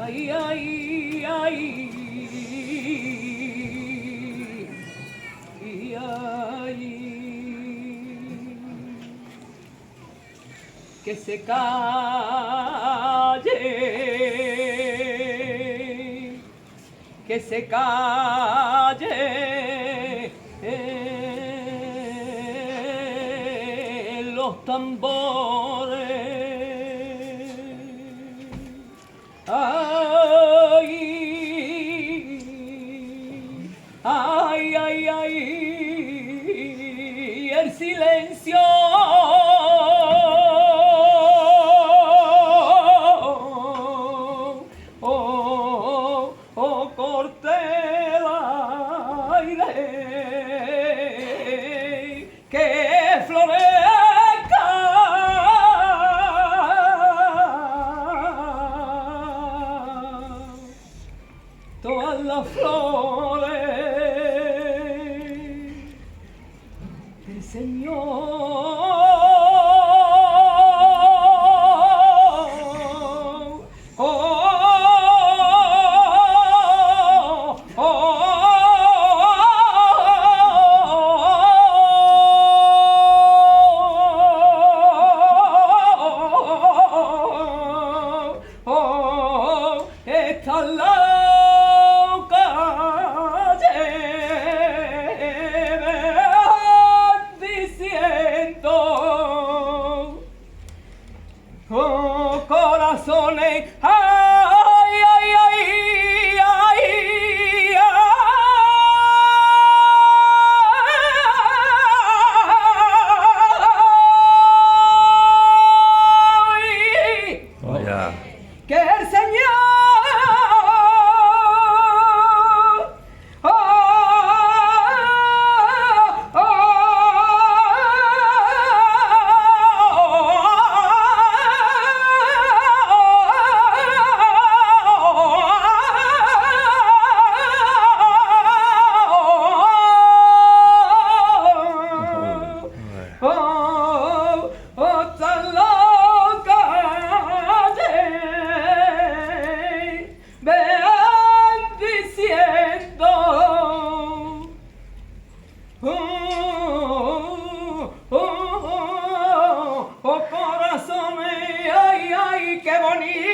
ay, ay, ay, ay, que se calle, que se calle los tambores. Ay, ay, ay, ay, el silencio. Corte el aire que florezca todas las flores del Señor. Esta loca diciendo, oh, corazones, ay, ay, ay, ay, ay, Oh, yeah. que el Señor tan loca vean diciendo, oh, corazones, ay, ay, qué bonito.